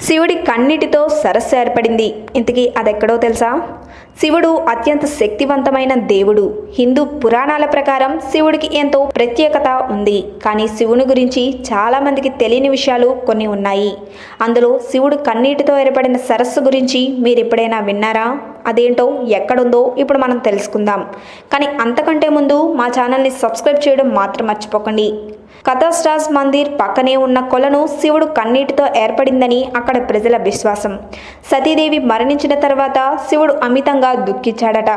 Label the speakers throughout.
Speaker 1: శివుడి కన్నిటితో సరస్సు ఏర్పడింది. ఇంతకీ అదెక్కడో తెలుసా? శివుడు అత్యంత శక్తివంతమైన దేవుడు. హిందూ పురాణాల ప్రకారం శివుడికి ఎంతో ప్రత్యేకత ఉంది. కానీ శివుని గురించి చాలామందికి తెలియని విషయాలు కొన్ని ఉన్నాయి. అందులో శివుడు కన్నీటితో ఏర్పడిన సరస్సు గురించి మీరు ఎప్పుడైనా విన్నారా? అదేంటో ఎక్కడుందో ఇప్పుడు మనం తెలుసుకుందాం. కానీ అంతకంటే ముందు మా ఛానల్ని సబ్స్క్రైబ్ చేయడం మాత్రం మర్చిపోకండి. కథస్రాజ్ మందిర్ పక్కనే ఉన్న కొలను శివుడు కన్నీటితో ఏర్పడిందని అక్కడ ప్రజల విశ్వాసం. సతీదేవి మరణించిన తర్వాత శివుడు అమితంగా దుఃఖించాడట.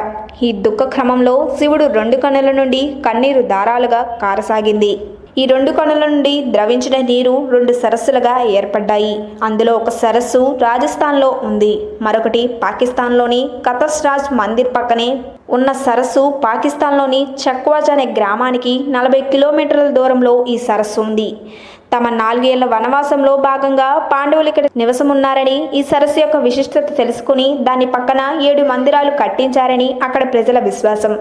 Speaker 1: ఈ దుఃఖ క్రమంలో శివుడు 2 కన్నుల నుండి కన్నీరు ధారాలుగా కారసాగింది. ఈ 2 కన్నుల నుండి ద్రవించిన నీరు 2 సరస్సులుగా ఏర్పడ్డాయి. అందులో ఒక సరస్సు రాజస్థాన్లో ఉంది, మరొకటి పాకిస్తాన్లోని కథస్రాజ్ మందిర్ పక్కనే ఉన్న సరస్సు పాకిస్తాన్లోని చక్వాజ్ అనే గ్రామానికి 40 కిలోమీటర్ల దూరంలో ఈ సరస్సు ఉంది. తమ 4 ఏళ్ల వనవాసంలో భాగంగా పాండవులు ఇక్కడ నివసమున్నారని, ఈ సరస్సు యొక్క విశిష్టత తెలుసుకుని దాని పక్కన 7 మందిరాలు కట్టించారని అక్కడ ప్రజల విశ్వాసం.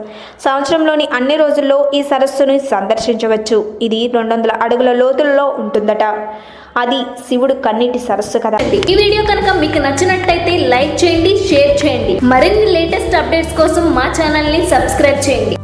Speaker 1: సంవత్సరంలోని అన్ని రోజుల్లో ఈ సరస్సును సందర్శించవచ్చు. ఇది 200 అడుగుల లోతులలో ఉంటుందట. అది శివుడు కన్నీటి సరస్సు కదా.
Speaker 2: ఈ వీడియో కనుక మీకు నచ్చినట్టయితే లైక్ చేయండి, షేర్ చేయండి. మరిన్ని లేటెస్ట్ అప్డేట్స్ కోసం మా ఛానల్ని సబ్స్క్రైబ్ చేయండి.